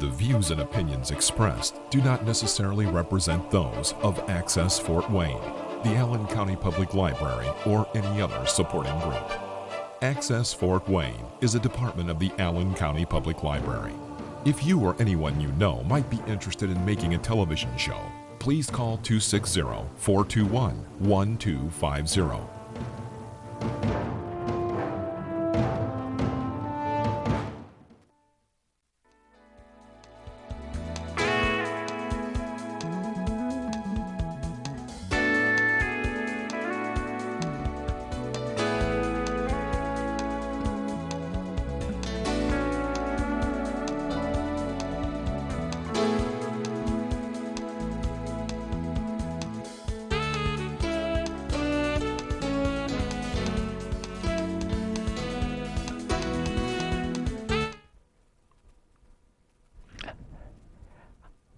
The views and opinions expressed do not necessarily represent those of Access Fort Wayne, the Allen County Public Library, or any other supporting group. Access Fort Wayne is a department of the Allen County Public Library. If you or anyone you know might be interested in making a television show, please call 260-421-1250.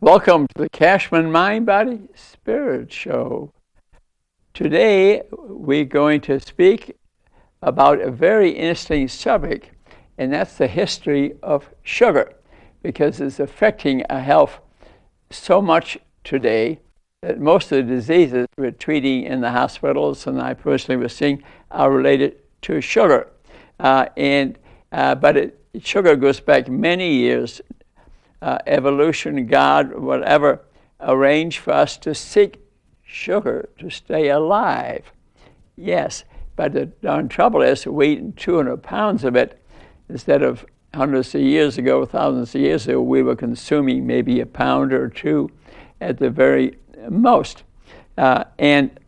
Welcome to the Cashman Mind, Body, Spirit Show. Today we're going to speak about a very interesting subject, and that's the history of sugar, because it's affecting our health so much today that most of the diseases we're treating in the hospitals, and I personally was seeing, are related to sugar. Sugar goes back many years. Evolution, God, whatever, arranged for us to seek sugar to stay alive. Yes, but the darn trouble is we're eating 200 pounds of it instead of hundreds of years ago, thousands of years ago, we were consuming maybe a pound or two at the very most. Eventually,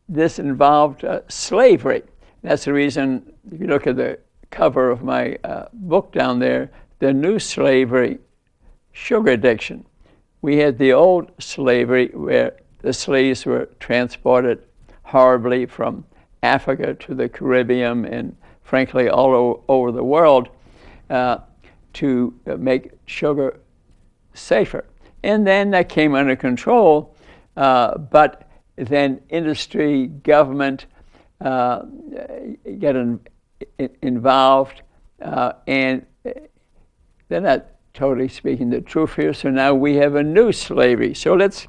this involved slavery. That's the reason, if you look at the cover of my book down there, The New Slavery, Sugar Addiction. We had the old slavery where the slaves were transported horribly from Africa to the Caribbean and frankly all over the world to make sugar safer. And then that came under control, but then industry, government get involved, and they're not totally speaking the truth here. So now we have a new slavery. So let's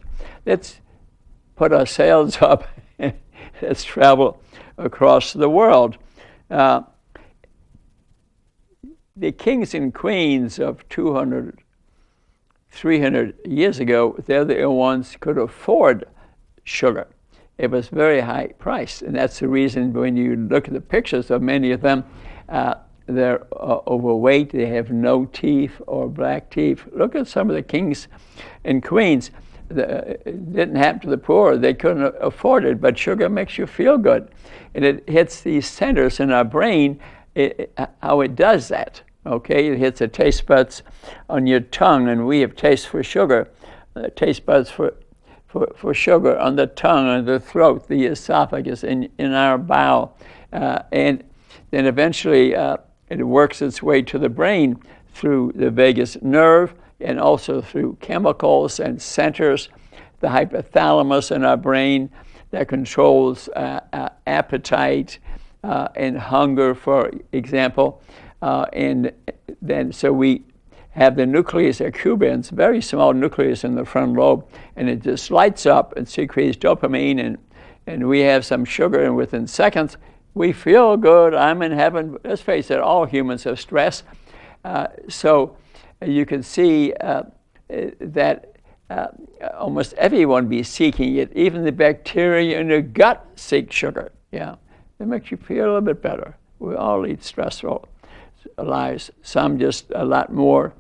put our sails up and let's travel across the world. The kings and queens of 200, 300 years ago, they're the ones who could afford sugar. It was very high priced, and that's the reason when you look at the pictures of many of them, they're overweight, they have no teeth or black teeth. Look at some of the kings and queens. It didn't happen to the poor, they couldn't afford it, but sugar makes you feel good. And it hits these centers in our brain, how it does that, okay? It hits the taste buds on your tongue, and we have taste for sugar, taste buds for sugar on the tongue, on the throat, the esophagus, in our bowel. And then eventually it works its way to the brain through the vagus nerve and also through chemicals and centers, the hypothalamus in our brain that controls appetite and hunger, for example. And then so we have the nucleus accumbens, very small nucleus in the frontal lobe, and it just lights up and secretes dopamine, and we have some sugar, and within seconds we feel good. I'm in heaven. Let's face it, all humans have stress. So you can see that almost everyone be seeking it. Even the bacteria in the gut seek sugar. Yeah, it makes you feel a little bit better. We all lead stressful lives, some just a lot more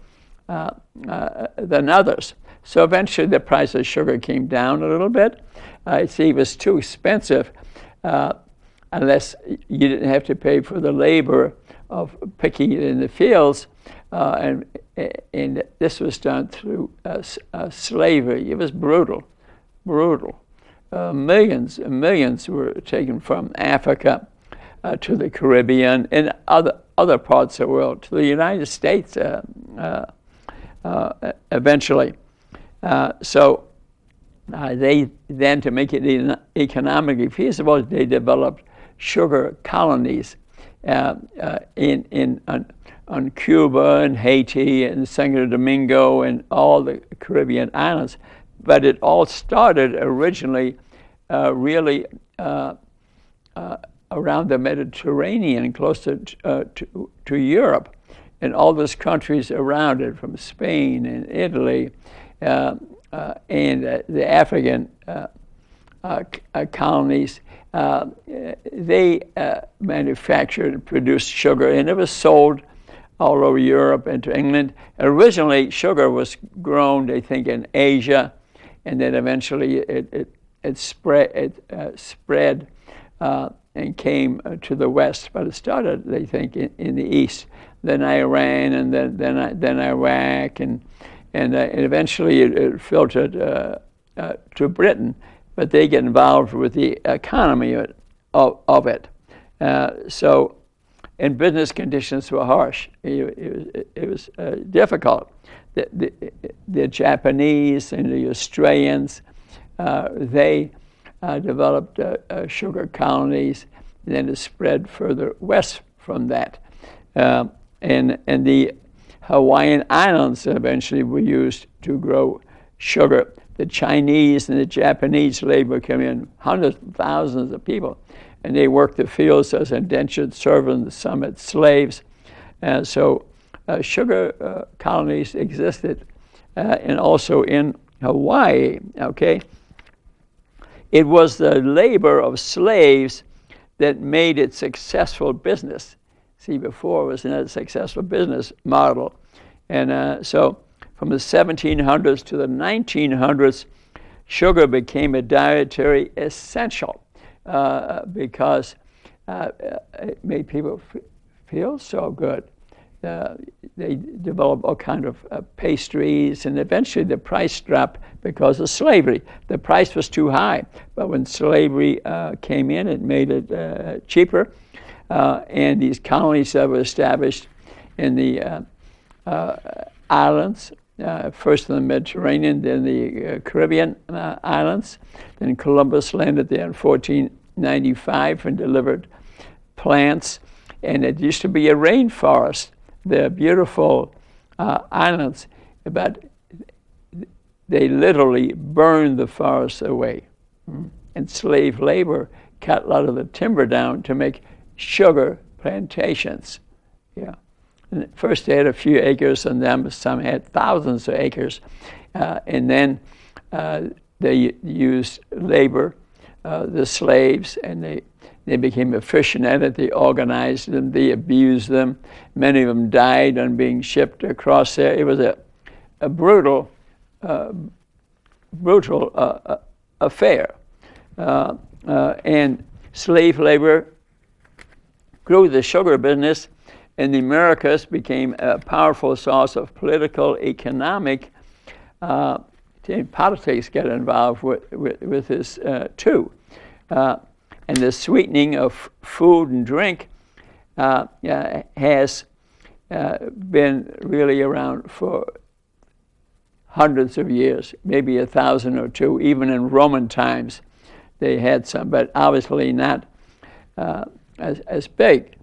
than others. So eventually the price of sugar came down a little bit. It was too expensive unless you didn't have to pay for the labor of picking it in the fields, and this was done through slavery. It was brutal. Millions and millions were taken from Africa to the Caribbean and other parts of the world, to the United States eventually. They then, to make it economically feasible, they developed sugar colonies on Cuba and Haiti and Santo Domingo and all the Caribbean islands. But it all started originally really around the Mediterranean, close to Europe, and all those countries around it, from Spain and Italy and the African colonies. They manufactured and produced sugar, and it was sold all over Europe and to England. Originally, sugar was grown, I think, in Asia, and then eventually it spread and came to the West. But it started, they think, in the East, then Iran, and then Iraq, and eventually it filtered to Britain. But they get involved with the economy of it. So, and business conditions were harsh. It was difficult. The Japanese and the Australians, they developed sugar colonies, and then it spread further west from that. And the Hawaiian Islands eventually were used to grow sugar. The Chinese and the Japanese labor came in, hundreds of thousands of people, and they worked the fields as indentured servants, some as slaves. And so sugar colonies existed, and also in Hawaii, okay? It was the labor of slaves that made it successful business. See, before it was not a successful business model. And so from the 1700s to the 1900s, sugar became a dietary essential because it made people feel so good. They developed all kinds of pastries, and eventually the price dropped because of slavery. The price was too high, but when slavery came in, it made it cheaper. And these colonies that were established in the islands, first in the Mediterranean, then the Caribbean islands. Then Columbus landed there in 1495 and delivered plants. And it used to be a rainforest. They're beautiful islands, but they literally burned the forests away. And slave labor cut a lot of the timber down to make sugar plantations. Yeah. And first they had a few acres on them, some had thousands of acres. And then they used labor, the slaves, and they became efficient at it. They organized them, they abused them. Many of them died on being shipped across there. It was a brutal affair. And slave labor grew the sugar business, and the Americas became a powerful source of political, economic, politics got involved with this too. And the sweetening of food and drink has been really around for hundreds of years, maybe 1,000 or two. Even in Roman times, they had some, but obviously not as big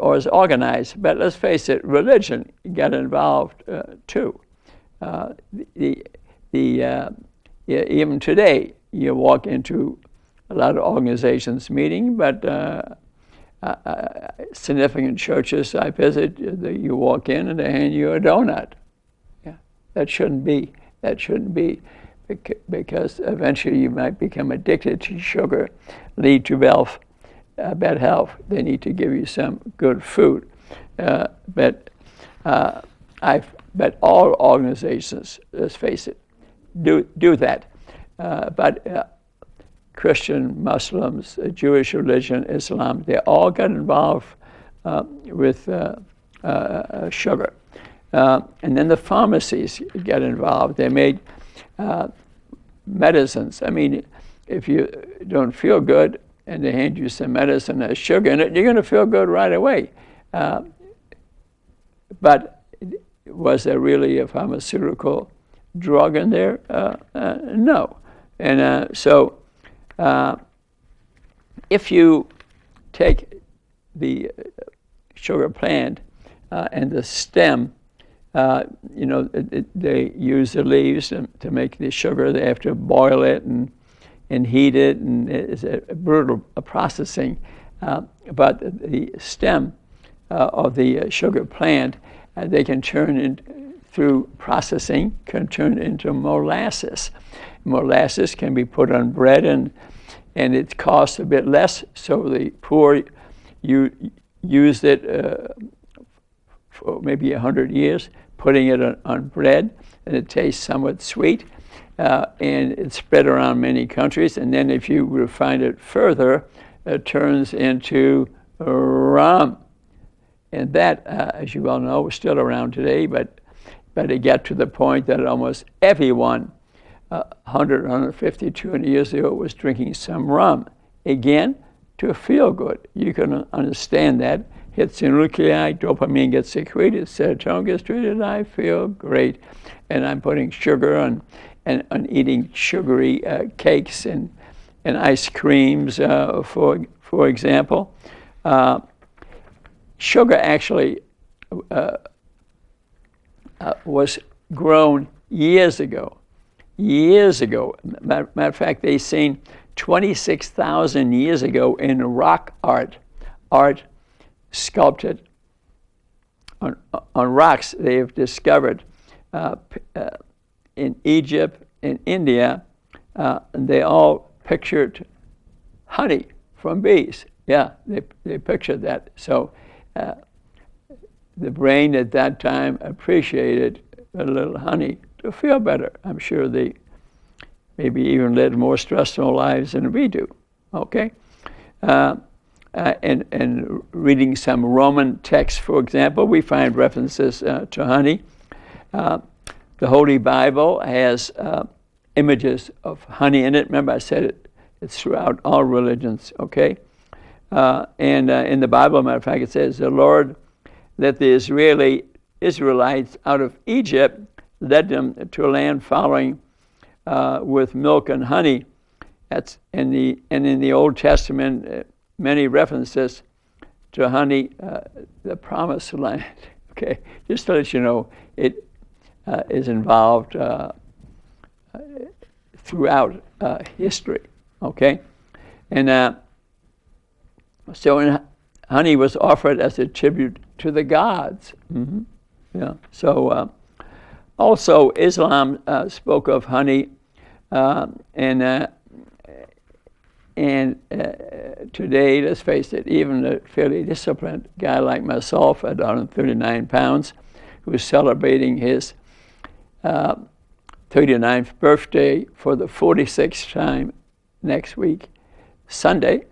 or as organized. But let's face it, religion got involved too. Even today, you walk into a lot of organizations meeting, but significant churches I visit, you walk in and they hand you a donut. Yeah, that shouldn't be. That shouldn't be, because eventually you might become addicted to sugar, lead to bad health. They need to give you some good food. But all organizations, let's face it, do that. But Christian, Muslims, Jewish religion, Islam, they all got involved with sugar. And then the pharmacies got involved. They made medicines. I mean, if you don't feel good and they hand you some medicine that has sugar in it, you're going to feel good right away. But was there really a pharmaceutical drug in there? No. And so if you take the sugar plant, and the stem. They use the leaves to make the sugar. They have to boil it and heat it, and it's a brutal processing. But the stem of the sugar plant, they can turn in through processing, can turn into molasses. Molasses can be put on bread, and it costs a bit less. So the poor used it for maybe 100 years, putting it on bread, and it tastes somewhat sweet. And it's spread around many countries. And then if you refine it further, it turns into rum. And that, as you well know, is still around today, but it got to the point that almost everyone 100, 150, 200 years ago was drinking some rum. Again, to feel good. You can understand that. Hits the nuclei, dopamine gets secreted, serotonin gets treated, I feel great. And I'm putting sugar on and eating sugary cakes and ice creams, for example. Sugar actually was grown years ago. Matter of fact, they seen 26,000 years ago in rock art sculpted on rocks. They have discovered in Egypt, in India, they all pictured honey from bees. Yeah, they pictured that. So the brain at that time appreciated a little honey to feel better. I'm sure they maybe even led more stressful lives than we do. Okay, and reading some Roman texts, for example, we find references to honey. The Holy Bible has images of honey in it. Remember, I said it's throughout all religions. Okay, and in the Bible, matter of fact, it says, "The Lord let the Israelites out of Egypt, led them to a land flowing with milk and honey." That's in the Old Testament, many references to honey, the promised land. Okay, just to let you know, it is involved throughout history. Okay, and so honey was offered as a tribute to the gods. Mm-hmm. Yeah. So also Islam spoke of honey, and today, let's face it, even a fairly disciplined guy like myself at 139 pounds, who's celebrating his 39th birthday for the 46th time next week, Sunday,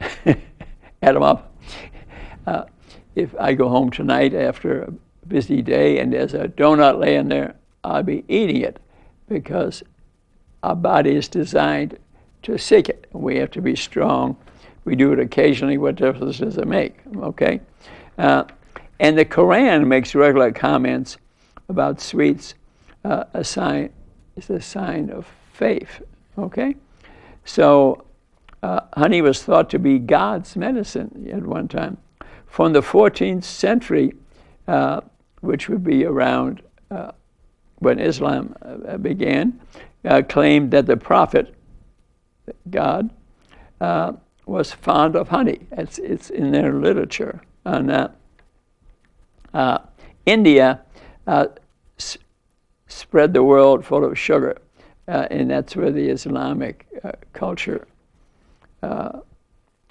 add them up. If I go home tonight after a busy day and there's a donut laying there, I'll be eating it, because our body is designed to seek it. We have to be strong. We do it occasionally. What difference does it make? Okay? And the Quran makes regular comments about sweets. It's a sign of faith. Okay? So honey was thought to be God's medicine at one time. From the 14th century, which would be around when Islam began, claimed that the prophet, God, was fond of honey. It's in their literature. And India spread the world full of sugar, and that's where the Islamic culture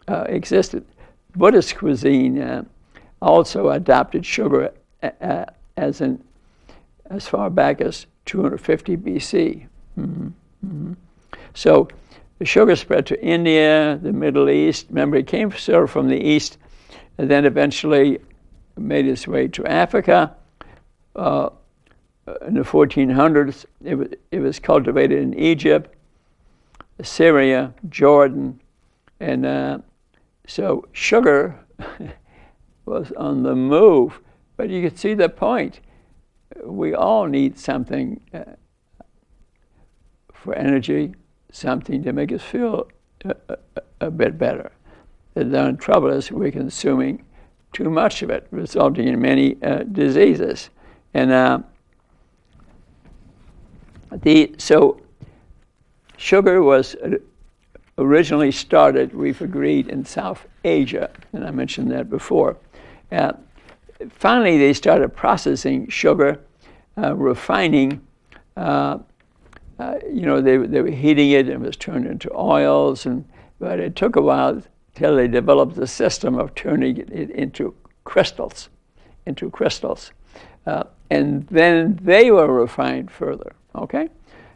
existed. Buddhist cuisine also adopted sugar as far back as 250 BC. Mm-hmm. Mm-hmm. So the sugar spread to India, the Middle East. Remember, it came from the East, and then eventually made its way to Africa. In the 1400s, it was cultivated in Egypt, Syria, Jordan, and so sugar was on the move. But you can see the point. We all need something for energy, something to make us feel a bit better. The trouble is we're consuming too much of it, resulting in many diseases. And so sugar was originally started, we've agreed, in South Asia, and I mentioned that before. Finally, they started processing sugar, refining. They were heating it, and it was turned into oils, but it took a while till they developed the system of turning it into crystals, and then they were refined further. Okay,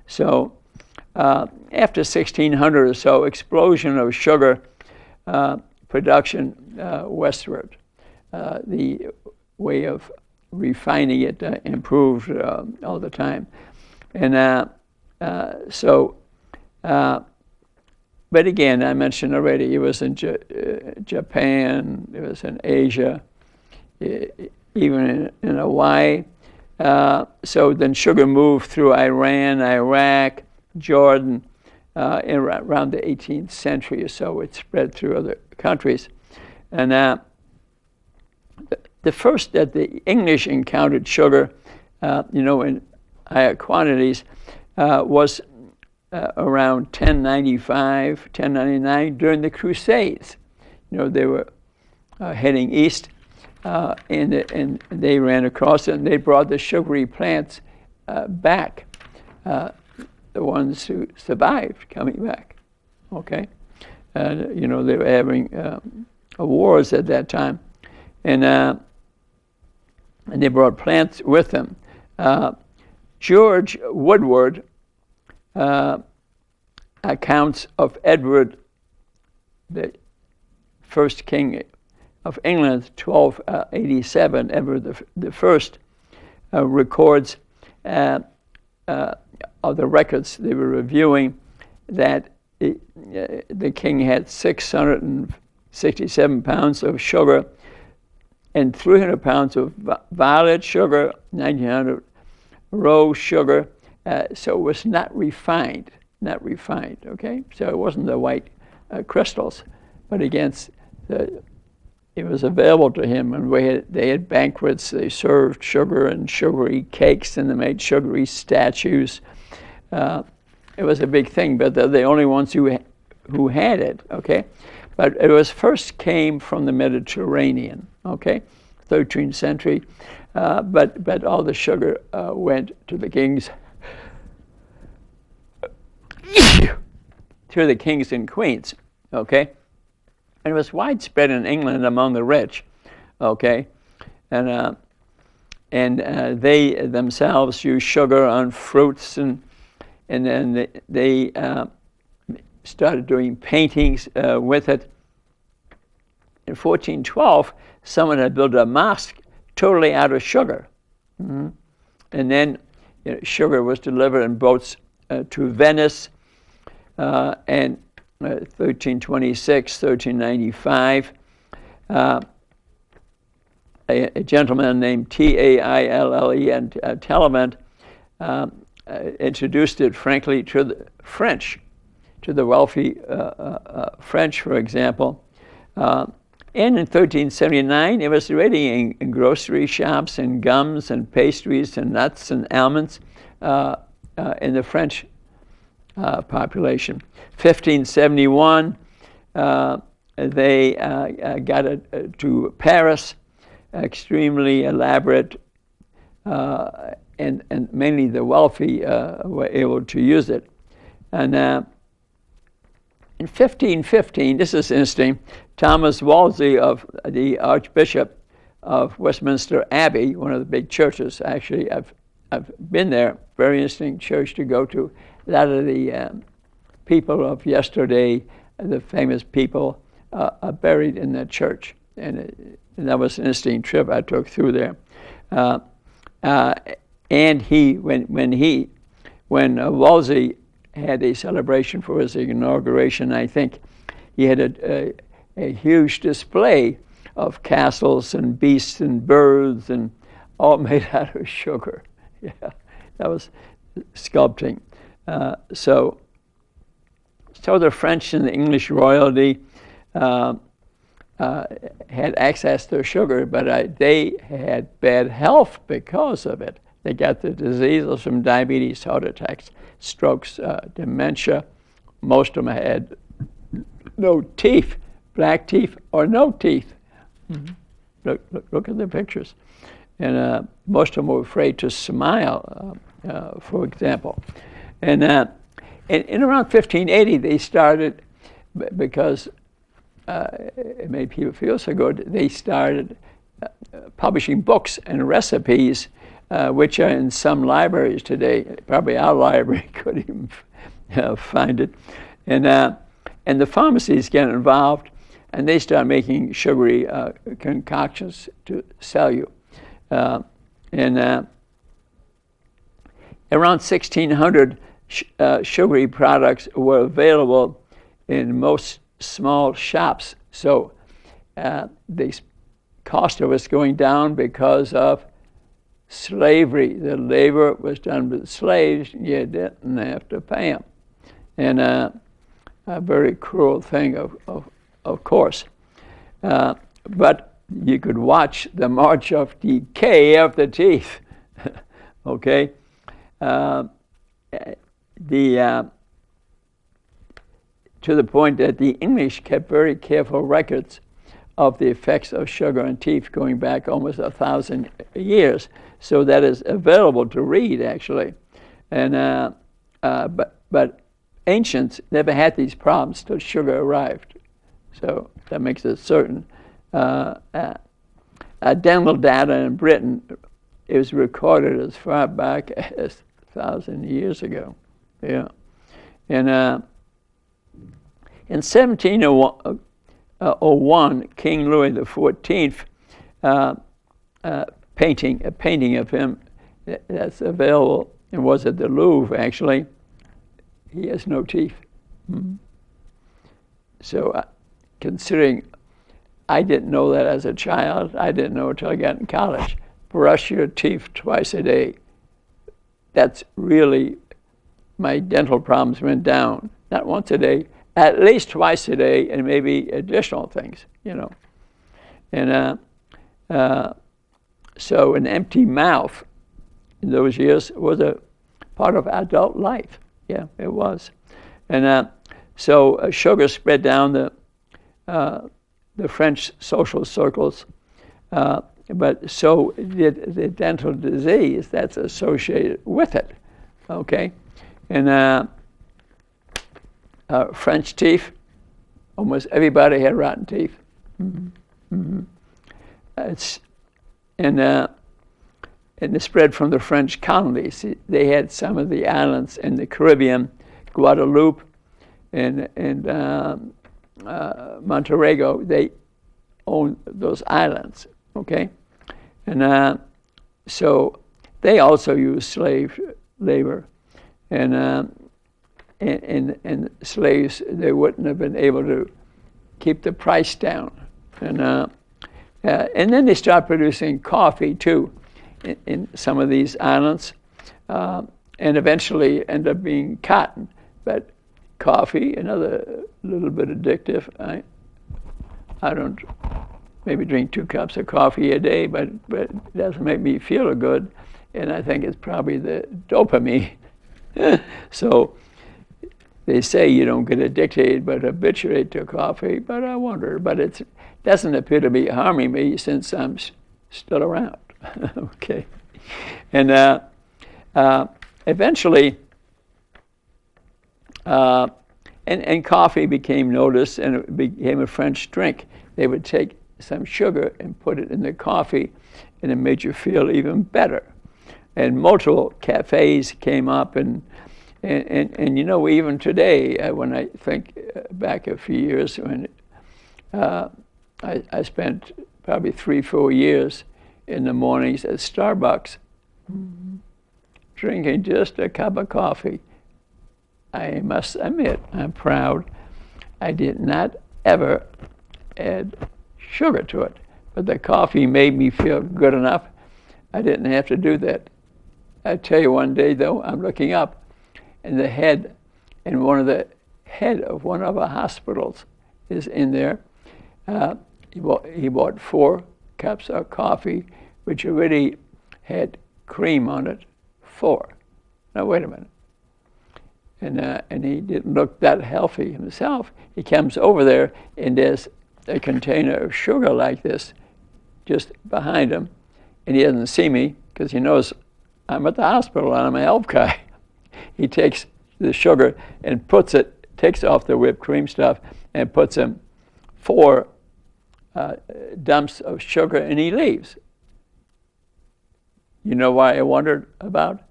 so after 1600 or so, explosion of sugar production westward. The way of refining it improved all the time, and but again, I mentioned already, it was in Japan, it was in Asia, even in Hawaii. So then sugar moved through Iran, Iraq, Jordan, around the 18th century or so. It spread through other countries. And the first that the English encountered sugar, in higher quantities, was around 1095, 1099 during the Crusades. They were heading east, and they ran across it, and they brought the sugary plants back. The ones who survived coming back. Okay, they were having wars at that time, and they brought plants with them. George Woodward accounts of Edward, the first king of England, 1287. Edward the First records of the records they were reviewing that the king had 667 pounds of sugar and 300 pounds of violet sugar, 1900 rose sugar. So it was not refined, okay? So it wasn't the white crystals, but against it was available to him, and they had banquets, they served sugar and sugary cakes, and they made sugary statues. It was a big thing, but they're the only ones who had it, okay? But it was first came from the Mediterranean, okay? 13th century, but all the sugar went to the kings, to the kings and queens, okay? And it was widespread in England among the rich, okay? And they themselves used sugar on fruits, and then they started doing paintings with it. In 1412, someone had built a mosque totally out of sugar. Mm-hmm. And then sugar was delivered in boats to Venice, and 1326, 1395, a gentleman named Taillen Talleyrand introduced it, frankly, to the French, to the wealthy French, for example. And in 1379, it was already in grocery shops and gums and pastries and nuts and almonds in the French population. 1571, they got it to Paris, extremely elaborate, and mainly the wealthy were able to use it. And in 1515, this is interesting, Thomas Wolsey, of the Archbishop of Westminster Abbey, one of the big churches. Actually, I've been there. Very interesting church to go to. A lot of the people of yesterday, the famous people, are buried in that church, and that was an interesting trip I took through there. And when Wolsey had a celebration for his inauguration, I think he had a huge display of castles and beasts and birds, and all made out of sugar. Yeah, that was sculpting. So the French and the English royalty had access to sugar, but they had bad health because of it. They got the diseases from diabetes, heart attacks, strokes, dementia. Most of them had no teeth, black teeth or no teeth. Mm-hmm. Look at the pictures. And most of them were afraid to smile, for example. And in around 1580, they started, because it made people feel so good, they started publishing books and recipes, which are in some libraries today. Probably our library couldn't even find it. And the pharmacies get involved, and they start making sugary concoctions to sell you. And around 1600, sugary products were available in most small shops. So the cost of it going down because of slavery. The labor was done with slaves, and you didn't have to pay them. And a very cruel thing, of course. But you could watch the march of decay of the teeth. Okay? To the point that the English kept very careful records of the effects of sugar on teeth going back almost 1,000 years. So that is available to read, actually. And but ancients never had these problems till sugar arrived. So that makes it certain. Dental data in Britain is recorded as far back as 1,000 years ago. Yeah. And in 1701, King Louis XIV a painting of him that's available and was at the Louvre, actually. He has no teeth. Mm-hmm. So considering I didn't know that as a child, I didn't know until I got in college. Brush your teeth twice a day. That's really, my dental problems went down. Not once a day, at least twice a day, and maybe additional things, you know. And so an empty mouth in those years was a part of adult life. Yeah, it was. And so sugar spread down the French social circles, but so did the dental disease that's associated with it, okay? And French teeth, almost everybody had rotten teeth. Mm-hmm. Mm-hmm. And it spread from the French colonies. They had some of the islands in the Caribbean, Guadeloupe, and Monterrey. They owned those islands, okay? And so they also used slave labor. And slaves, they wouldn't have been able to keep the price down. And then they start producing coffee too in some of these islands, and eventually end up being cotton. But coffee, another little bit addictive. I don't maybe drink 2 cups of coffee a day, but it doesn't make me feel good, and I think it's probably the dopamine. So they say you don't get addicted but habituate to coffee, but I wonder. But it doesn't appear to be harming me since I'm still around. Okay. And eventually, and coffee became noticed, and it became a French drink. They would take some sugar and put it in the coffee, and it made you feel even better. And multiple cafes came up, and you know, even today, when I think back a few years, when I spent probably 3-4 years in the mornings at Starbucks, drinking just a cup of coffee. I must admit, I'm proud. I did not ever add sugar to it, but the coffee made me feel good enough. I didn't have to do that. I tell you, one day though, I'm looking up, and the head of one of our hospitals is in there, he bought 4 cups of coffee, which already had cream on it. 4. Now wait a minute. And he didn't look that healthy himself. He comes over there, and there's a container of sugar like this just behind him, and he doesn't see me because he knows I'm at the hospital and I'm a health guy. He takes the sugar and takes off the whipped cream stuff and puts in 4 dumps of sugar, and he leaves. You know why I wondered about?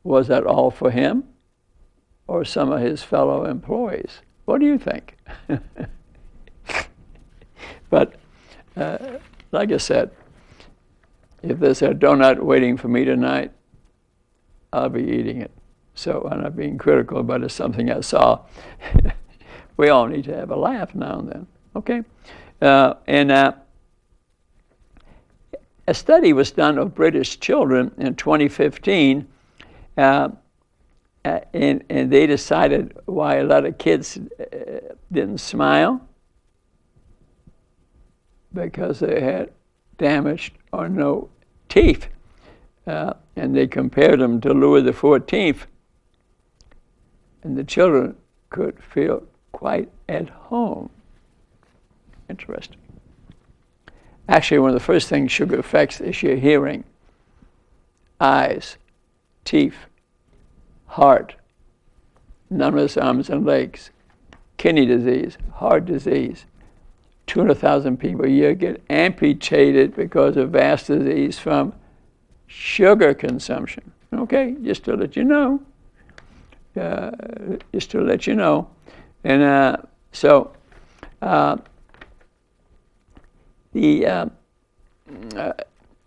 Was that all for him or some of his fellow employees? What do you think? But like I said, if there's a donut waiting for me tonight, I'll be eating it. So I'm not being critical, but it's something I saw. We all need to have a laugh now and then, okay? A study was done of British children in 2015, and they decided why a lot of kids didn't smile, because they had damaged or no teeth. And they compared them to Louis XIV, and the children could feel quite at home. Interesting. Actually, one of the first things sugar affects is your hearing, eyes, teeth, heart, numbness, arms and legs, kidney disease, heart disease. 200,000 people a year get amputated because of vast disease from sugar consumption. Okay, just to let you know. And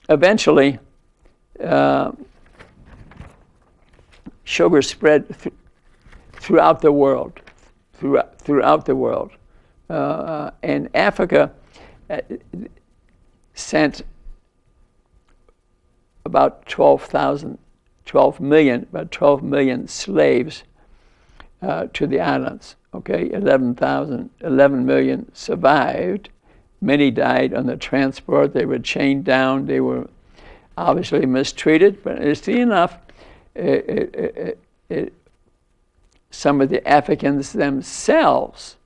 eventually, sugar spread throughout the world. And Africa sent about 12 million slaves to the islands. Okay, 11 million survived. Many died on the transport. They were chained down. They were obviously mistreated. But interestingly enough, some of the Africans themselves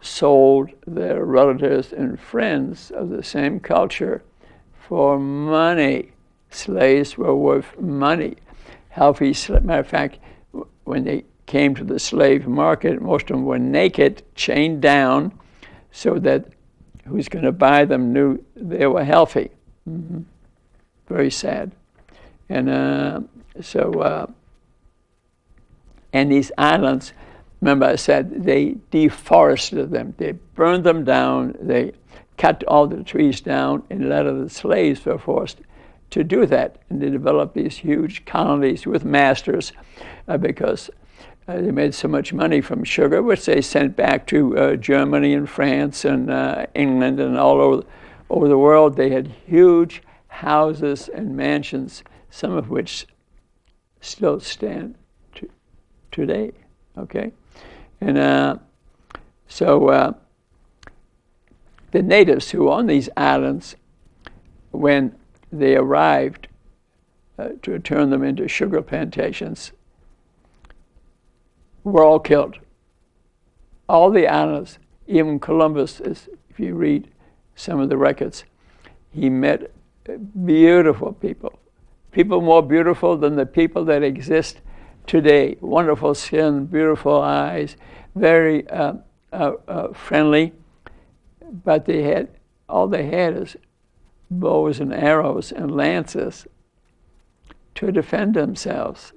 sold their relatives and friends of the same culture for money. Slaves were worth money. Matter of fact, when they came to the slave market, most of them were naked, chained down, so that who's going to buy them knew they were healthy. Mm-hmm. Very sad. And and these islands, remember I said, they deforested them. They burned them down. They cut all the trees down, and a lot of the slaves were forced to do that. And they developed these huge colonies with masters because they made so much money from sugar, which they sent back to Germany and France and England and all over the world. They had huge houses and mansions, some of which still stand today. Okay, and so the natives who were on these islands, when they arrived to turn them into sugar plantations, were all killed. All the islands, even Columbus, if you read some of the records, he met beautiful people more beautiful than the people that exist today. Wonderful skin, beautiful eyes, very friendly, but all they had is bows and arrows and lances to defend themselves.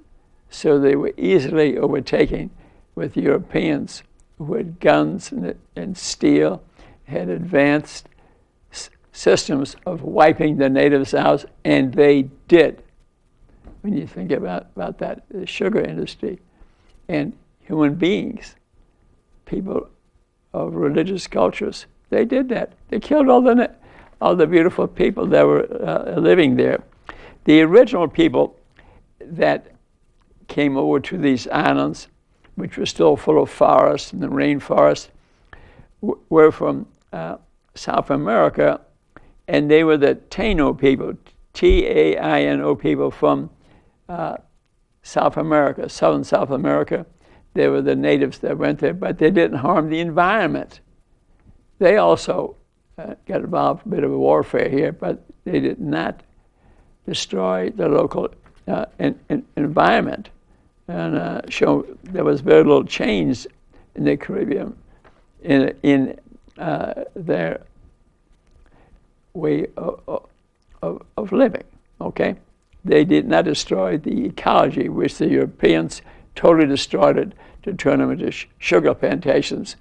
So they were easily overtaken with Europeans who had guns and steel, had advanced systems of wiping the natives out, and they did. When you think about that, the sugar industry and human beings, people of religious cultures, they did that. They killed all the beautiful people that were living there. The original people that came over to these islands, which were still full of forests and the rainforest, were from South America, and they were the Taino people, Taino people from South America, southern South America. They were the natives that went there, but they didn't harm the environment. They also got involved in a bit of a warfare here, but they did not destroy the local environment. And show there was very little change in the Caribbean in their way of living, okay? They did not destroy the ecology, which the Europeans totally destroyed it to turn them into sugar plantations,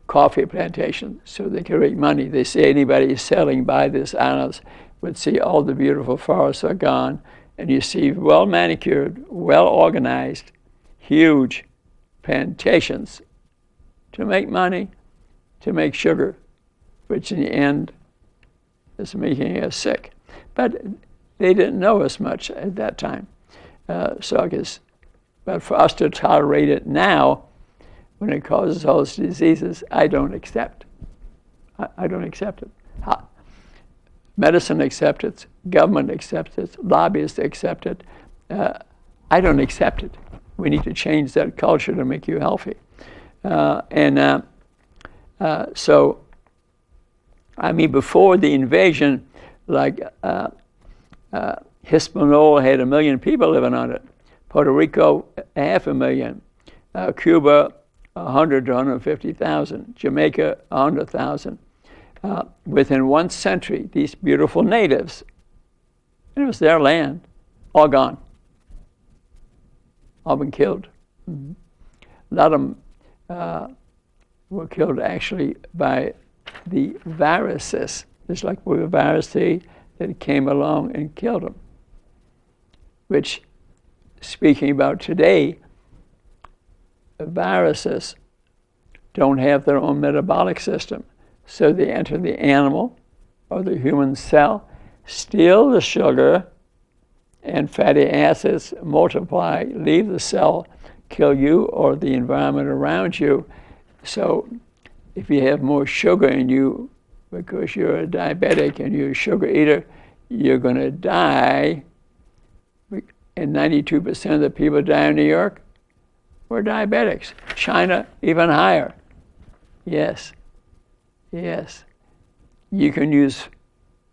coffee plantations, so they could make money. They say anybody sailing by this islands would see all the beautiful forests are gone, and you see well-manicured, well-organized, huge plantations to make money, to make sugar, which in the end is making us sick. But they didn't know as much at that time. So I guess, but for us to tolerate it now, when it causes all those diseases, I don't accept. I don't accept it. Medicine accepts it, government accepts it, lobbyists accept it. I don't accept it. We need to change that culture to make you healthy. So, I mean, before the invasion, like Hispaniola had 1 million people living on it. Puerto Rico, 500,000. Cuba, 100 to 150,000. Jamaica, 100,000. Within 1 century, these beautiful natives, and it was their land, all gone, all been killed. Mm-hmm. A lot of them were killed actually by the viruses, just like with the virus that came along and killed them. Which, speaking about today, the viruses don't have their own metabolic system. So they enter the animal or the human cell, steal the sugar and fatty acids, multiply, leave the cell, kill you or the environment around you. So if you have more sugar in you because you're a diabetic and you're a sugar eater, you're going to die. And 92% of the people die in New York were diabetics. China, even higher. Yes. Yes. You can use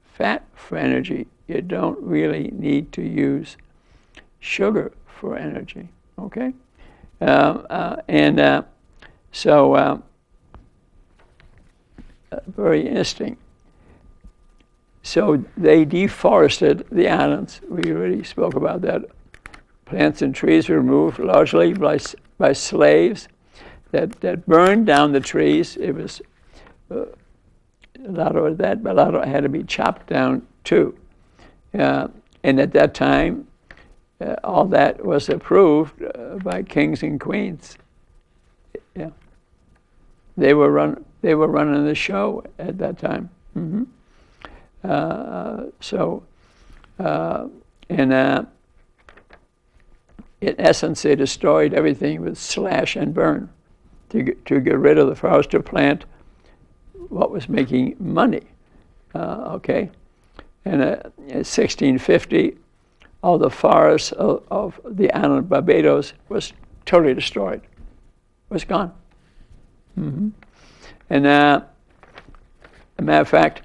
fat for energy. You don't really need to use sugar for energy. Okay? Very interesting. So they deforested the islands. We already spoke about that. Plants and trees were removed largely by slaves that burned down the trees. It was a lot of that, but a lot of it had to be chopped down too. And at that time, all that was approved by kings and queens. Yeah, they were running the show at that time. Mm-hmm. In essence, they destroyed everything with slash and burn to get rid of the forest, to plant what was making money. Okay, and in 1650, all the forests of the island of Barbados was totally destroyed. Was gone. Mm-hmm. And a matter of fact,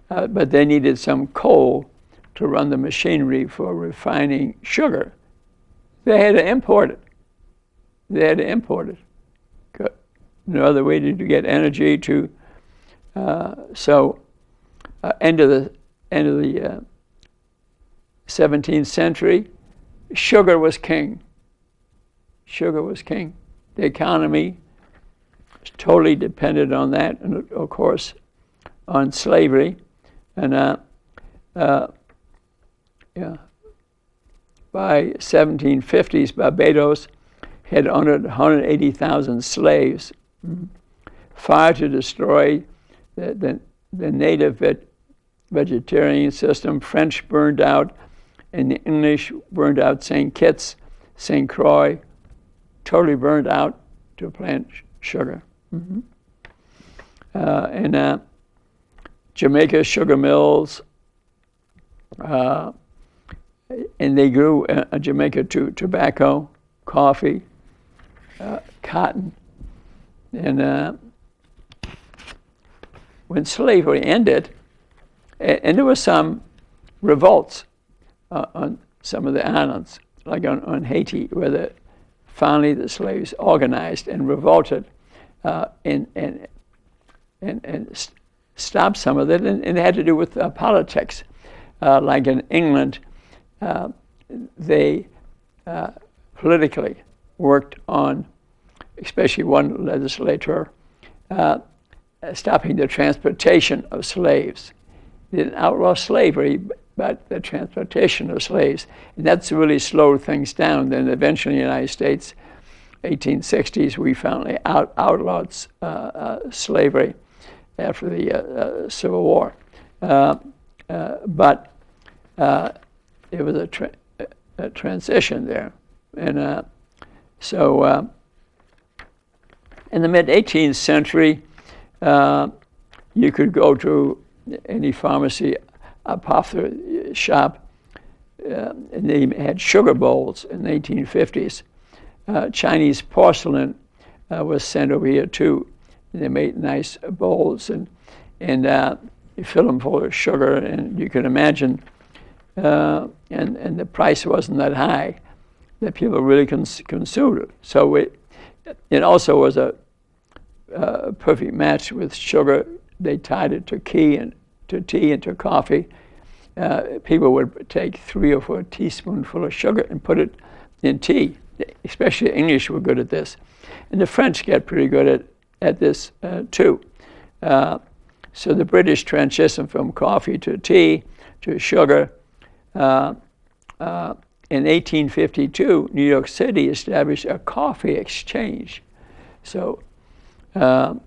but they needed some coal to run the machinery for refining sugar. They had to import it. No other way to get energy to. End of the 17th century, sugar was king. Sugar was king. The economy was totally dependent on that, and of course, on slavery. And by 1750s, Barbados had 180,000 slaves. Fire to destroy the native vegetarian system. French burned out, and the English burned out St. Kitts, St. Croix, totally burned out to plant sugar. And Jamaica sugar mills, and they grew in Jamaica tobacco, coffee, cotton, and when slavery ended, and there were some revolts on some of the islands, like on Haiti, where finally the slaves organized and revolted and stopped some of it, and it had to do with politics. Like in England, they politically worked on, especially one legislator, stopping the transportation of slaves. They didn't outlaw slavery, but the transportation of slaves. And that's really slowed things down. Then eventually in the United States, 1860s, we finally outlawed slavery after the Civil War. But it was a transition there. And so in the mid-18th century, you could go to any pharmacy apothecary shop, and they had sugar bowls in the 1850s. Chinese porcelain was sent over here too. And they made nice bowls, and you fill them full of sugar, and you can imagine, and the price wasn't that high, that people really consumed it. So it also was a perfect match with sugar. They tied it to tea and to coffee. People would take 3 or 4 teaspoonfuls of sugar and put it in tea. Especially the English were good at this, and the French get pretty good at this too. So the British transitioned from coffee to tea to sugar. In 1852, New York City established a coffee exchange. So, and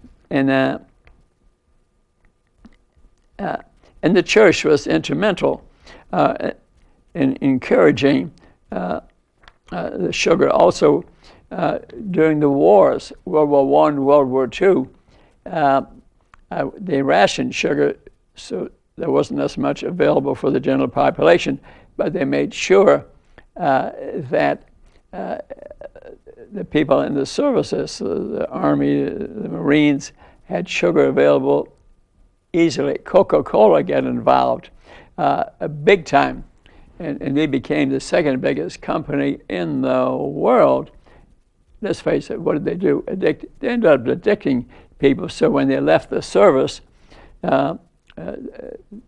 the church was instrumental in encouraging the sugar. Also, during the wars, World War I, World War II, they rationed sugar, so there wasn't as much available for the general population, but they made sure that the people in the services, the Army, the Marines, had sugar available easily. Coca-Cola got involved big time, and they became the second biggest company in the world. Let's face it, what did they do? They ended up addicting people, so when they left the service, they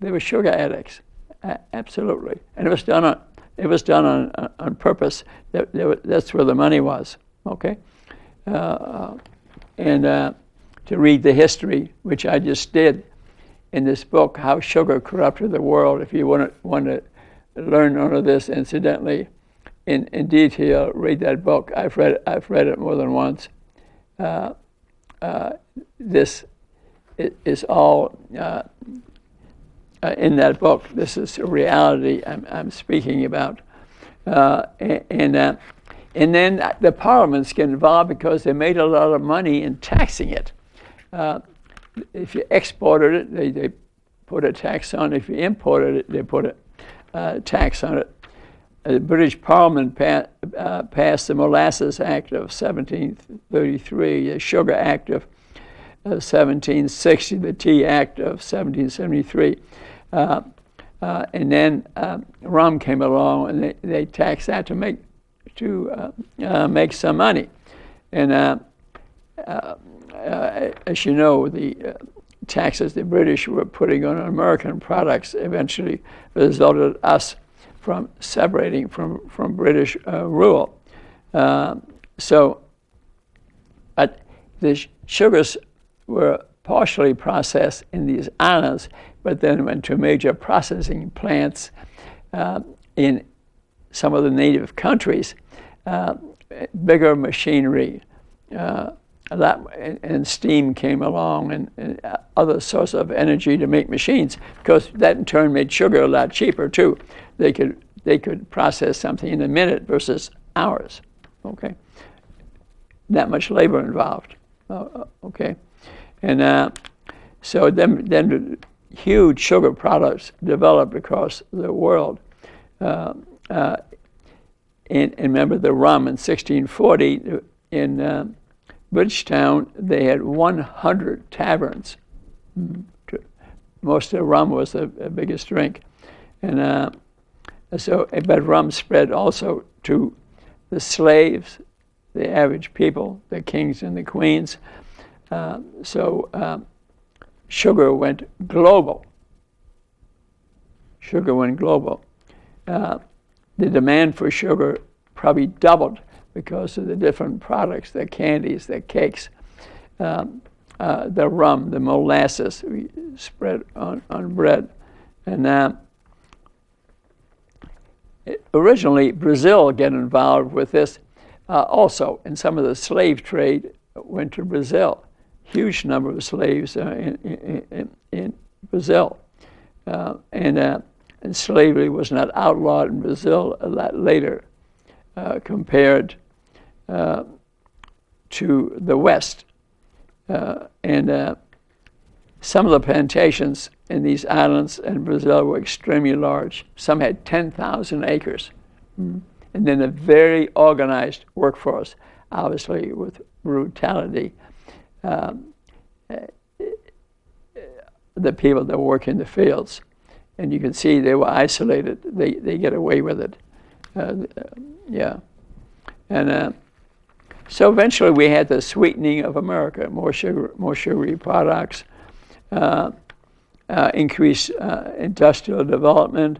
were sugar addicts, absolutely. And it was done on purpose. That's where the money was, okay? And to read the history, which I just did in this book, How Sugar Corrupted the World. If you want to learn none of this, incidentally, in detail, read that book. I've read it more than once. This is all in that book. This is a reality I'm speaking about, and then the parliaments get involved because they made a lot of money in taxing it. If you exported it, they put a tax on it. If you imported it, they put a tax on it. The British Parliament passed the Molasses Act of 1733, the Sugar Act of 1760, the Tea Act of 1773. And then rum came along, and they taxed that to make some money. And as you know, the taxes the British were putting on American products eventually resulted us from separating from British rule. So the sugars were partially processed in these islands, but then went to major processing plants in some of the native countries, bigger machinery, and steam came along, and other sources of energy to make machines, because that in turn made sugar a lot cheaper too. They could process something in a minute versus hours. Okay. that much labor involved. Okay, and so then huge sugar products developed across the world. And remember the rum in 1640 in Bridgetown, they had 100 taverns. Most of the rum was the biggest drink. And but rum spread also to the slaves, the average people, the kings and the queens. Sugar went global. The demand for sugar probably doubled because of the different products, the candies, the cakes, the rum, the molasses we spread on bread. And originally, Brazil got involved with this also, and some of the slave trade went to Brazil. Huge number of slaves in Brazil. And slavery was not outlawed in Brazil a lot later compared to the West. And some of the plantations in these islands in Brazil were extremely large. Some had 10,000 acres. And then a very organized workforce, obviously with brutality. The people that work in the fields. And you can see they were isolated. They get away with it. Yeah. And so eventually we had the sweetening of America, more sugary products, increased industrial development,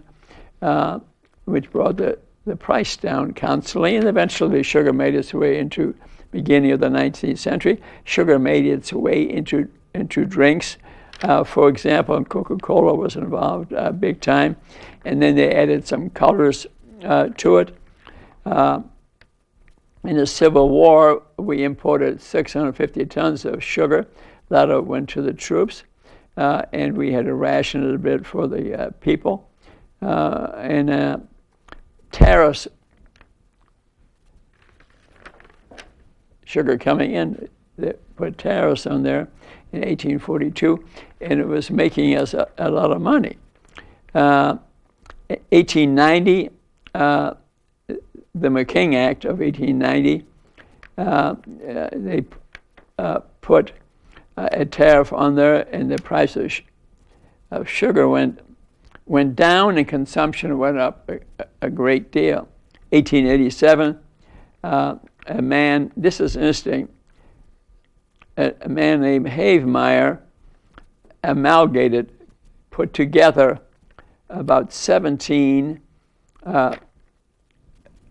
which brought the price down constantly. And eventually sugar made its way into beginning of the 19th century. Sugar made its way into drinks. For example, Coca-Cola was involved big time, and then they added some colors to it. In the Civil War, we imported 650 tons of sugar. A lot of it went to the troops, and we had to ration it a bit for the people. And tariffs, sugar coming in, they put tariffs on there in 1842, and it was making us a lot of money. 1890, the McKing Act of 1890, they put a tariff on there, and the price of sugar went down, and consumption went up a great deal. 1887, a man, this is interesting, a man named Havemeyer amalgamated, put together about 17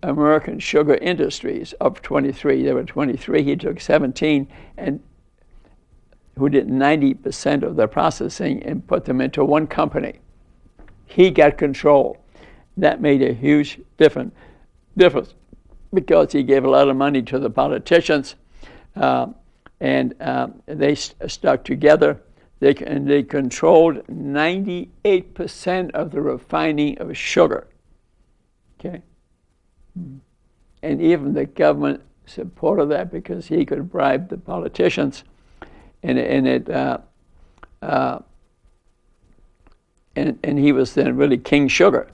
American sugar industries of 23. There were 23. He took 17 and who did 90% of the processing and put them into one company. He got control. That made a huge difference because he gave a lot of money to the politicians, and they stuck together. They controlled 98% of the refining of sugar. Okay, and even the government supported that because he could bribe the politicians, and he was then really King Sugar.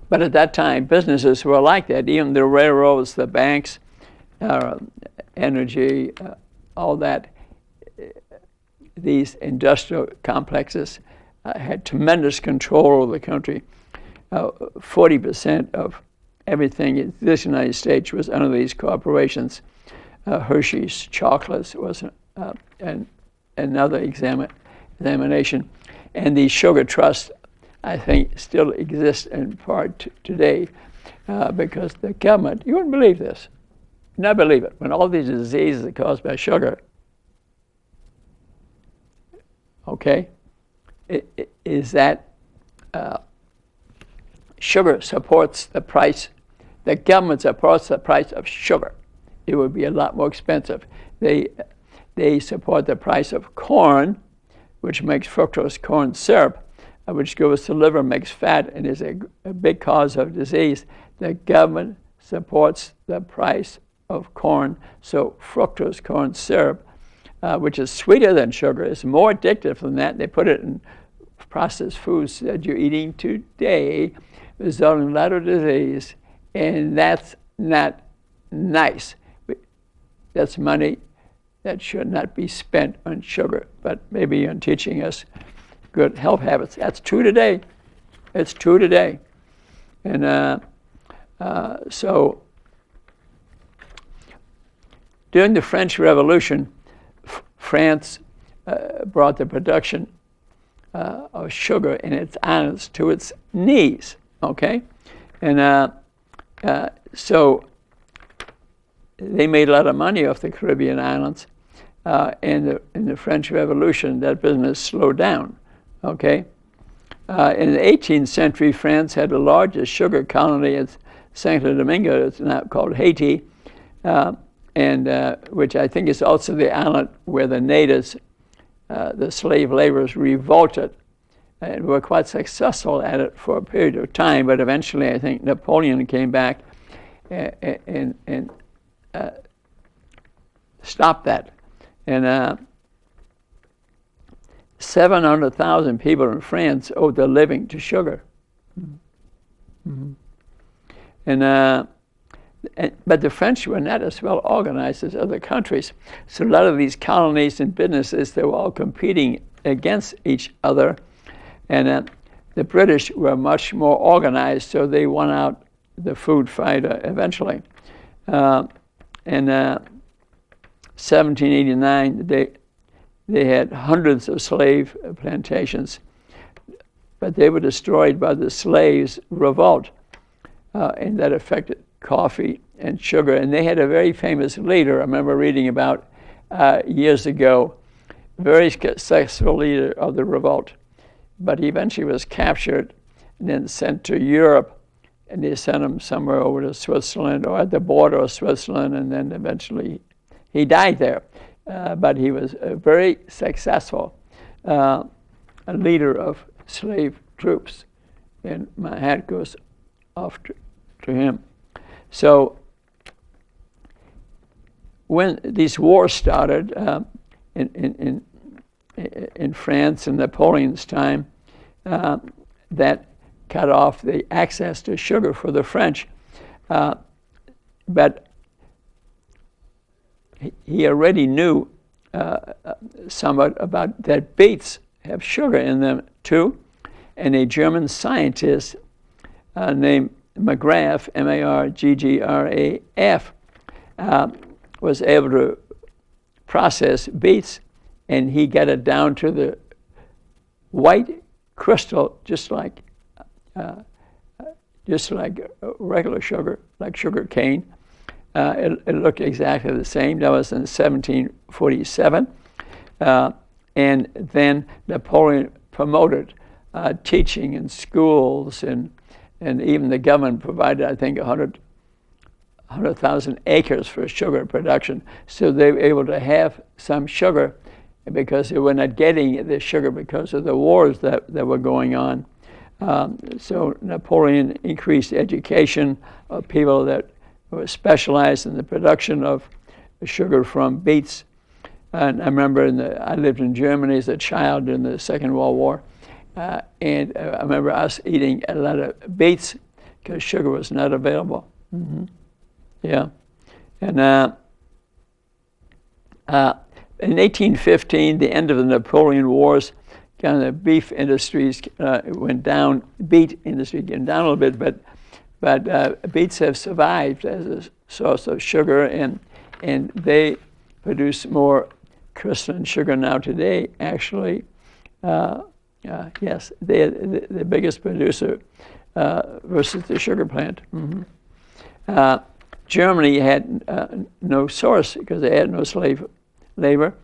But at that time, businesses were like that. Even the railroads, the banks, energy, all that. These industrial complexes had tremendous control over the country. 40% of everything in this United States was under these corporations. Hershey's Chocolates was another examination. And these sugar trusts, I think, still exist in part today because the government, you wouldn't believe this, not believe it, when all these diseases are caused by sugar, okay, is that sugar supports the price, the government supports the price of sugar. It would be a lot more expensive. They support the price of corn, which makes fructose corn syrup, which goes to liver, makes fat, and is a big cause of disease. The government supports the price of corn, so fructose corn syrup, which is sweeter than sugar, is more addictive than that. They put it in processed foods that you're eating today, resulting in a lot of disease, and that's not nice. That's money that should not be spent on sugar, but maybe on teaching us good health habits. That's true today. It's true today. And so during the French Revolution, France brought the production of sugar in its islands to its knees, okay? And so they made a lot of money off the Caribbean islands. In the French Revolution, that business slowed down, okay? In the 18th century, France had the largest sugar colony at Santo Domingo. It's now called Haiti, and which I think is also the island where the natives, the slave laborers, revolted and were quite successful at it for a period of time. But eventually, I think Napoleon came back and stopped that. And 700,000 people in France owed their living to sugar. Mm-hmm. But the French were not as well organized as other countries. So a lot of these colonies and businesses, they were all competing against each other. And the British were much more organized, so they won out the food fight eventually. In 1789, they had hundreds of slave plantations, but they were destroyed by the slaves' revolt, and that affected coffee and sugar. And they had a very famous leader, I remember reading about years ago, very successful leader of the revolt, but he eventually was captured and then sent to Europe, and they sent him somewhere over to Switzerland or at the border of Switzerland, and then eventually he died there. But he was a very successful leader of slave troops, and my hat goes off to him. So when these wars started in France in Napoleon's time, that cut off the access to sugar for the French. But he already knew somewhat about that beets have sugar in them too, and a German scientist named Marggraf, Marggraf, was able to process beets, and he got it down to the white crystal, just like regular sugar, like sugar cane. It looked exactly the same. That was in 1747. And then Napoleon promoted teaching in schools, and even the government provided, I think, 100,000 acres for sugar production. So they were able to have some sugar because they were not getting the sugar because of the wars that were going on. So Napoleon increased education of people that were specialized in the production of sugar from beets. And I remember I lived in Germany as a child in the Second World War, and I remember us eating a lot of beets because sugar was not available. Mm-hmm. Yeah. And in 1815, the end of the Napoleon Wars, kind of the beef industries went down, beet industry came down a little bit, but beets have survived as a source of sugar, and they produce more crystalline sugar now today. Actually, yes, they're the biggest producer versus the sugar plant. Mm-hmm. Germany had no source because they had no slave labor,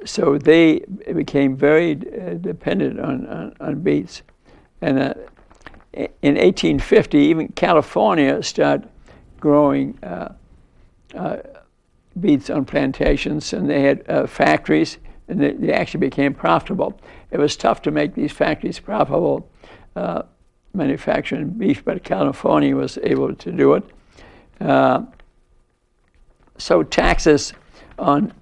so they became very dependent on beets. And in 1850, even California started growing beets on plantations, and they had factories, and they actually became profitable. It was tough to make these factories profitable manufacturing beef, but California was able to do it. So taxes on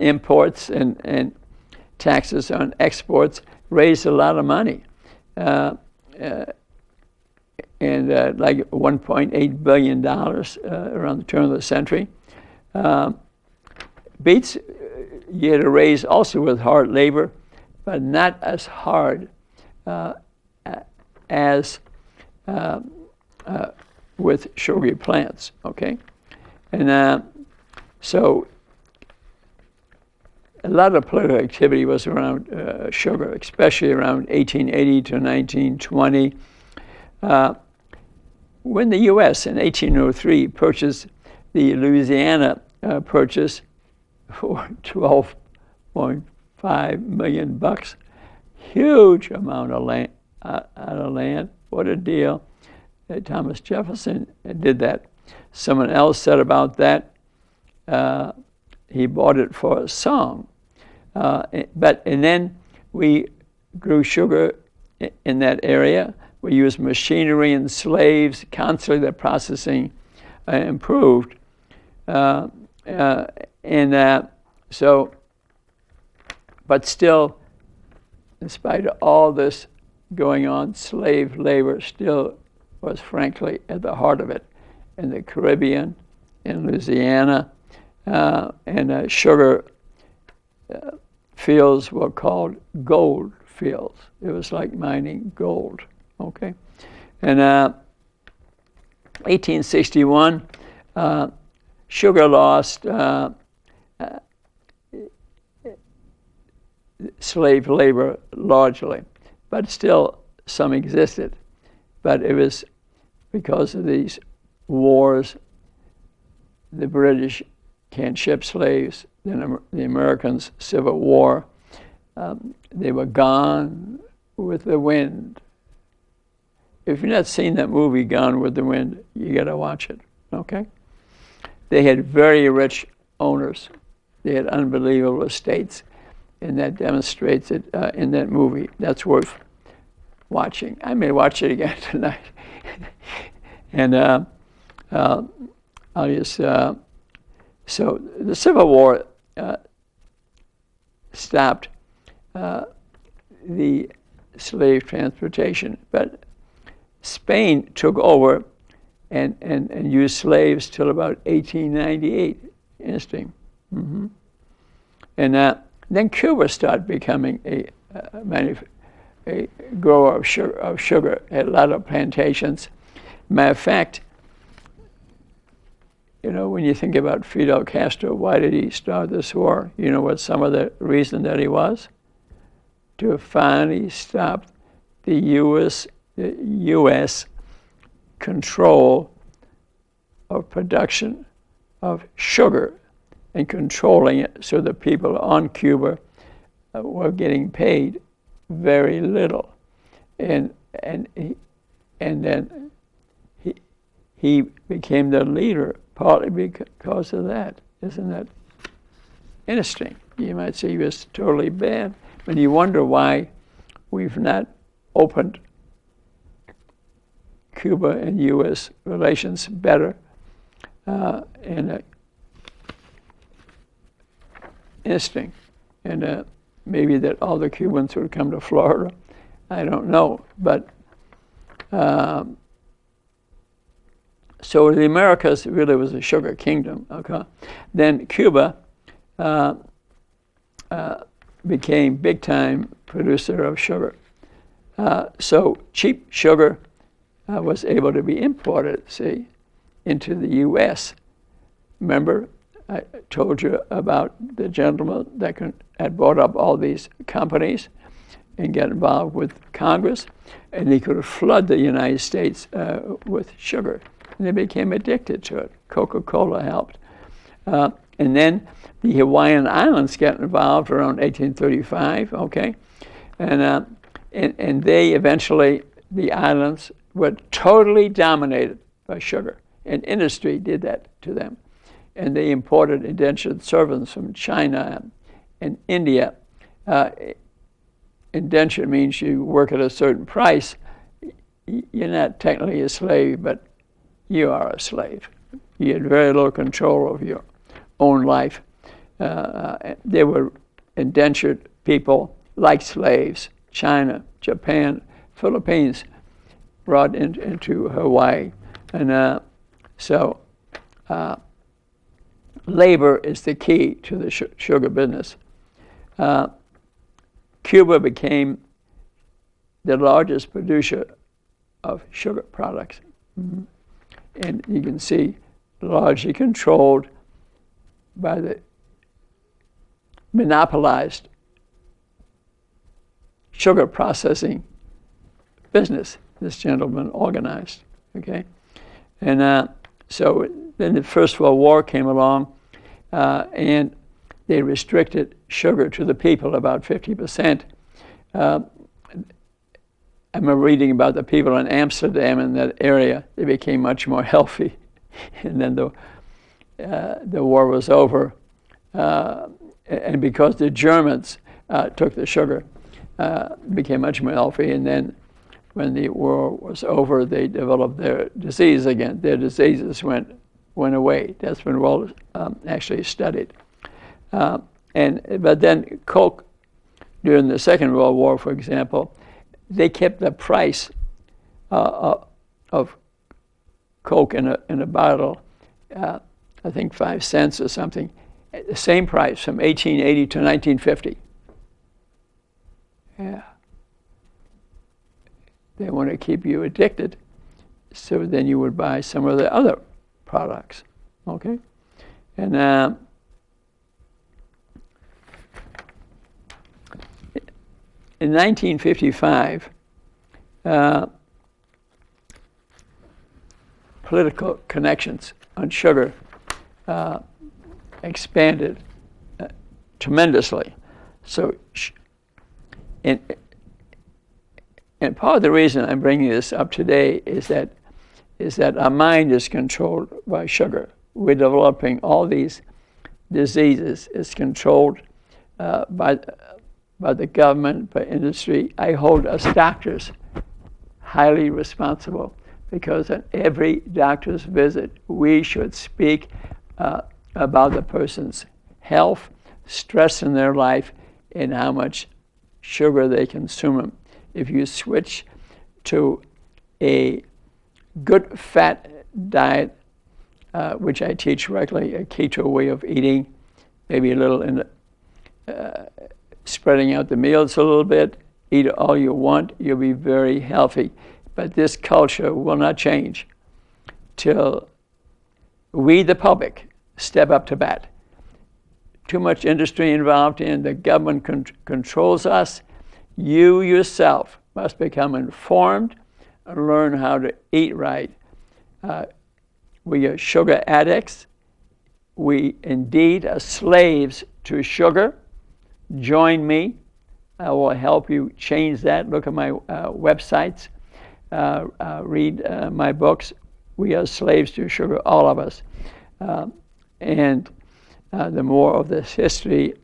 imports and taxes on exports raised a lot of money. And like $1.8 billion around the turn of the century. Beets, you had to raise also with hard labor, but not as hard as with sugary plants, okay? And so a lot of political activity was around sugar, especially around 1880 to 1920. When the U.S. in 1803 purchased the Louisiana Purchase for $12.5 million, huge amount of land. What a deal! Thomas Jefferson did that. Someone else said about that, he bought it for a song. And then we grew sugar in that area. We used machinery and slaves. Constantly the processing improved. But still, in spite of all this going on, slave labor still was frankly at the heart of it. In the Caribbean, in Louisiana, and sugar fields were called gold fields. It was like mining gold, okay? And 1861, sugar lost slave labor largely, but still some existed. But it was because of these wars. The British can't ship slaves, then the Americans' Civil War, they were gone with the wind. If you've not seen that movie, Gone with the Wind, you got to watch it, okay? They had very rich owners. They had unbelievable estates, and that demonstrates it in that movie. That's worth watching. I may watch it again tonight. And I'll just, so the Civil War stopped the slave transportation, but Spain took over and used slaves till about 1898. Interesting. Mm-hmm. And then Cuba started becoming a grower of sugar. Had a lot of plantations. Matter of fact, you know, when you think about Fidel Castro, why did he start this war? You know what some of the reason that he was? To finally stop the U.S. control of production of sugar and controlling it so the people on Cuba were getting paid very little. And then he became the leader partly because of that. Isn't that interesting? You might say he was totally bad, but you wonder why we've not opened Cuba and U.S. relations better. Interesting. And maybe that all the Cubans would come to Florida. I don't know. But so the Americas really was a sugar kingdom. Okay. Then Cuba became big-time producer of sugar. So cheap sugar was able to be imported, see, into the U.S. Remember, I told you about the gentleman that had bought up all these companies and got involved with Congress, and he could flood the United States with sugar. And they became addicted to it. Coca-Cola helped. And then the Hawaiian Islands got involved around 1835, okay? And they eventually, the islands were totally dominated by sugar. And industry did that to them. And they imported indentured servants from China and India. Indentured means you work at a certain price. you're not technically a slave, but you are a slave. You had very little control of your own life. There were indentured people like slaves, China, Japan, Philippines, brought into Hawaii. And so labor is the key to the sugar business. Cuba became the largest producer of sugar products. Mm-hmm. And you can see largely controlled by the monopolized sugar processing business this gentleman organized, okay? And so then the First World War came along, and they restricted sugar to the people, about 50%. I remember reading about the people in Amsterdam in that area. They became much more healthy. And then the war was over. And because the Germans took the sugar, became much more healthy. And then when the war was over, they developed their disease again. Their diseases went away. That's been well actually studied. But then Coke, during the Second World War, for example, they kept the price of Coke in a bottle, I think 5 cents or something, the same price from 1880 to 1950. Yeah. They want to keep you addicted, so then you would buy some of the other products, okay? And in 1955, political connections on sugar expanded tremendously. So, and part of the reason I'm bringing this up today is that our mind is controlled by sugar. We're developing all these diseases. It's controlled by the government, by industry. I hold us doctors highly responsible, because at every doctor's visit, we should speak about the person's health, stress in their life, and how much sugar they consume. If you switch to a good fat diet, which I teach regularly, a keto way of eating, maybe a little in spreading out the meals a little bit, eat all you want, you'll be very healthy. But this culture will not change till we, the public, step up to bat. Too much industry involved in, the government controls us. You yourself must become informed and learn how to eat right. We are sugar addicts. We indeed are slaves to sugar. Join me. I will help you change that. Look at my websites. Read my books. We are slaves to sugar, all of us. And the more of this history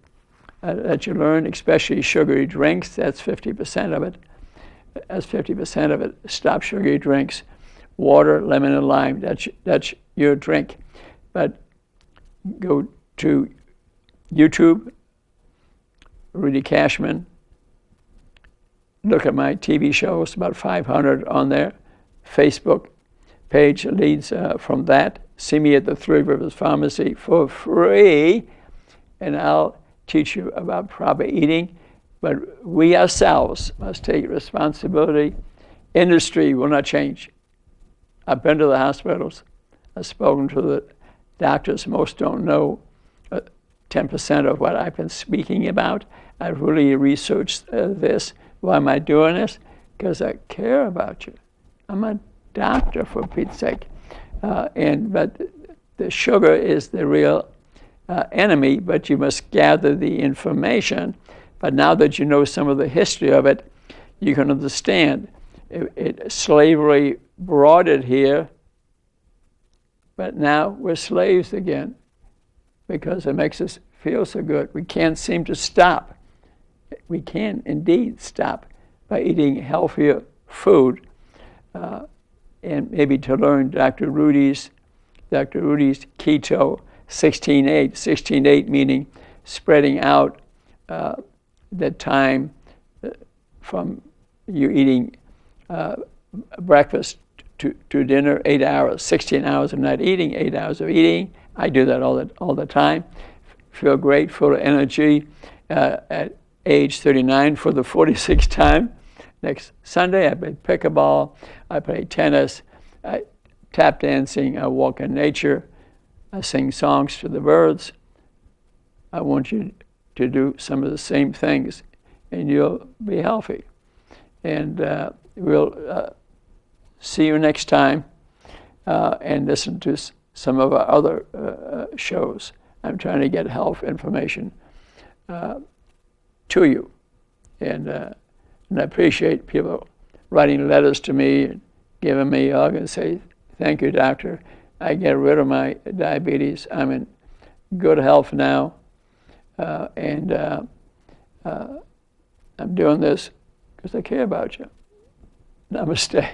that you learn, especially sugary drinks, that's 50% of it. That's 50% of it. Stop sugary drinks. Water, lemon, and lime, that's your drink. But go to YouTube, Rudy Cashman. Look at my TV shows, about 500 on there. Facebook page leads from that. See me at the Three Rivers Pharmacy for free, and I'll teach you about proper eating. But we ourselves must take responsibility. Industry will not change. I've been to the hospitals. I've spoken to the doctors. Most don't know 10% of what I've been speaking about. I've really researched this. Why am I doing this? Because I care about you. I'm a doctor, for Pete's sake. But the sugar is the real enemy, but you must gather the information. But now that you know some of the history of it, you can understand. Slavery brought it here, but now we're slaves again because it makes us feel so good. We can't seem to stop. We can indeed stop by eating healthier food. and maybe to learn Dr. Rudy's keto 16-8. 16-8 meaning spreading out the time from you eating breakfast to dinner, 8 hours, 16 hours of not eating, 8 hours of eating. I do that all the time. Feel great, full of energy at age 39 for the 46th time. Next Sunday, I play pickleball, I play tennis, I tap dancing, I walk in nature, I sing songs to the birds. I want you to do some of the same things, and you'll be healthy. And we'll see you next time and listen to some of our other shows. I'm trying to get health information to you. And I appreciate people writing letters to me and giving me a hug and say, thank you, doctor. I get rid of my diabetes. I'm in good health now. And I'm doing this because I care about you. Namaste.